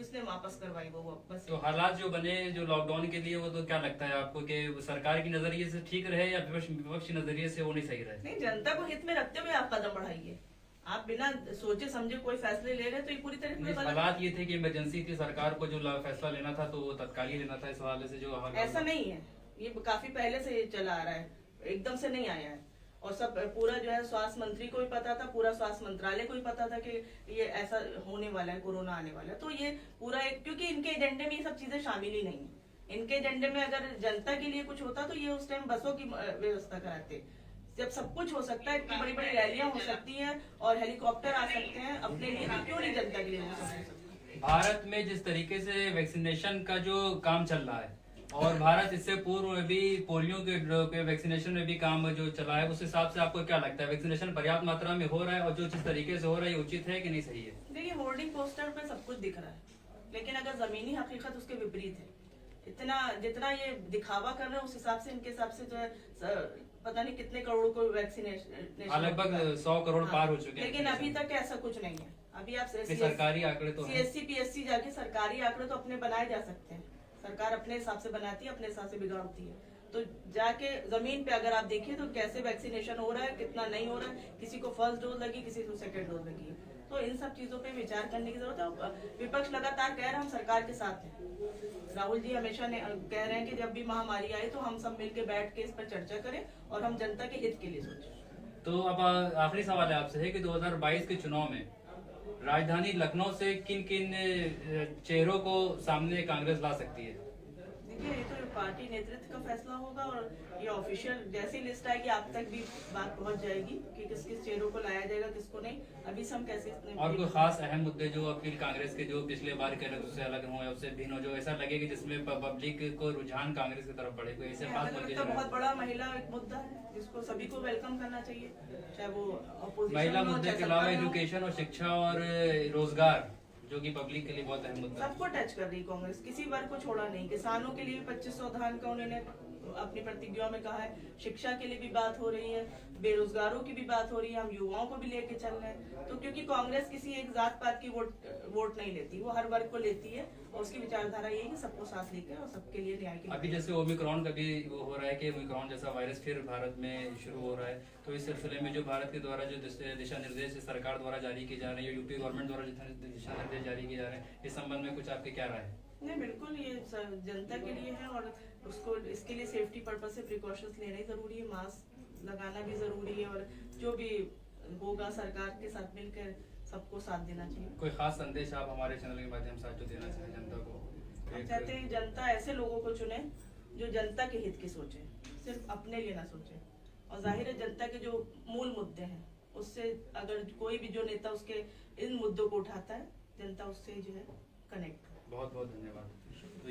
इसने वापस करवाई वो बस। तो हालात जो बने जो लॉकडाउन के लिए, वो तो क्या लगता है आपको कि सरकार की नजरिए से ठीक रहे या विपक्ष के नजरिए से वो नहीं सही रहे? नहीं, जनता को हित में रखते हुए आप कदम बढ़ाइए। आप बिना सोचे समझे कोई फैसले ले रहे हैं तो ये पूरी तरीके से गलत। हालात ये थे कि इमरजेंसी थी, सरकार को जो फैसला लेना था तो वो तत्काल ही लेना था, इस हवाले से जो ऐसा नहीं है, ये काफी पहले से ये चला आ रहा है, एकदम से नहीं आया है। और सब पूरा जो है स्वास्थ्य मंत्री को भी पता था, पूरा स्वास्थ्य मंत्रालय को भी पता था कि ये ऐसा होने वाला है, कोरोना आने वाला है। तो ये पूरा एक, क्योंकि इनके एजेंडे में ये सब चीजें शामिल ही नहीं है। इनके एजेंडे में अगर जनता के लिए कुछ होता तो ये उस टाइम बसों की व्यवस्था कराते। जब सब कुछ हो सकता है, इतनी बड़ी बड़ी रैलियां हो सकती हैं और हेलीकॉप्टर आ सकते हैं अपने लिए, तो क्यों नहीं जनता के लिए हो सकता? भारत में जिस तरीके से वैक्सीनेशन का जो काम चल रहा है, और भारत इससे पूर्व में भी पोलियो के वैक्सीनेशन में भी काम जो चला है, उस हिसाब से आपको क्या लगता है वैक्सीनेशन पर्याप्त मात्रा में हो रहा है और जो जिस तरीके से हो रहा है ये उचित है कि नहीं सही है? देखिए, होर्डिंग पोस्टर पे सब कुछ दिख रहा है, लेकिन अगर जमीनी हकीकत उसके विपरीत है। इतना जितना ये दिखावा कर रहे हैं उस हिसाब से, इनके हिसाब से जो है पता नहीं कितने करोड़ को वैक्सीनेशन, लगभग 100 करोड़ पार हो चुके हैं। लेकिन अभी तक ऐसा कुछ नहीं है। अभी आप सरकारी आंकड़े तो CSC PSC जाके सरकारी आंकड़े तो अपने बनाए जा सकते हैं। सरकार अपने हिसाब से बनाती है, अपने हिसाब से बिगाड़ती है। तो जाके जमीन पे अगर आप देखिए तो कैसे वैक्सीनेशन हो रहा है, कितना नहीं हो रहा है, किसी को फर्स्ट डोज लगी, किसी को सेकंड डोज लगी है। तो इन सब चीजों पे विचार करने की जरूरत है। विपक्ष लगातार कह रहे हैं हम सरकार के साथ हैं। राहुल जी हमेशा कह रहे हैं कि जब भी महामारी आई तो हम सब मिलकर बैठ के इस पर चर्चा करें और हम जनता के हित के लिए सोचें। तो अब आखिरी सवाल है आपसे है कि 2022 के चुनाव में राजधानी लखनऊ से किन किन चेहरों को सामने कांग्रेस ला सकती है? देखिए, ये तो पार्टी नेतृत्व का फैसला होगा और ये ऑफिशियल जैसी लिस्ट आएगी आप तक भी बात पहुंच जाएगी कि किस किस चेहरों को लाया जाएगा, किसको नहीं। अभी से हम कैसे और कोई खास अहम मुद्दे जो अपील कांग्रेस के जो पिछले बार के उससे अलग हो या उससे भिन्न हो, जो ऐसा लगे कि जिसमें पब्लिक को रुझान कांग्रेस की तरफ बढ़े, कोई ऐसे खास मुद्दे? बहुत बड़ा महिला एक मुद्दा है जिसको सभी को वेलकम करना चाहिए, चाहे वो अपोजिशन। महिला मुद्दे के अलावा एजुकेशन और शिक्षा और रोजगार जो कि पब्लिक के लिए बहुत अहम मुद्दा है, सबको टच कर रही कांग्रेस, किसी वर्ग को छोड़ा नहीं। किसानों के लिए 2500 धान का उन्होंने अपनी प्रतिज्ञा में कहा है, शिक्षा के लिए भी बात हो रही है, बेरोजगारों की भी बात हो रही है, हम युवाओं को भी लेके चल रहे हैं। तो क्योंकि कांग्रेस किसी एक जात पात की वोट नहीं लेती, वो हर वर्ग को लेती है और उसकी विचारधारा यही है सबको साथ लेकर और सबके लिए न्याय के। अभी जैसे ओमिक्रॉन का भी वो हो रहा है कि ओमिक्रॉन जैसा वायरस फिर भारत में शुरू हो रहा है, तो इस सिलसिले में जो भारत के द्वारा जो दिशा निर्देश सरकार द्वारा जारी किए जा रहे हैं, यूपी गवर्नमेंट द्वारा दिशा निर्देश जारी किए जा रहे हैं, इस संबंध में कुछ आपकी क्या राय है? नहीं, बिल्कुल ये जनता के लिए है और उसको इसके लिए सेफ्टी पर्पज से प्रिकॉशंस लेने जरूरी है, मास्क लगाना भी जरूरी है और जो भी होगा सरकार के साथ मिलकर सबको साथ देना चाहिए। कोई खास संदेश आप हमारे चैनल के माध्यम से आज जो देना चाहें जनता को? हम चाहते हैं जनता ऐसे लोगों को चुने जो जनता के हित की सोचे, सिर्फ अपने लिए ना सोचे। और जाहिर है जनता के जो मूल मुद्दे हैं उससे अगर कोई भी जो नेता उसके इन मुद्दों को उठाता है, जनता उससे जो है कनेक्ट। बहुत बहुत धन्यवाद।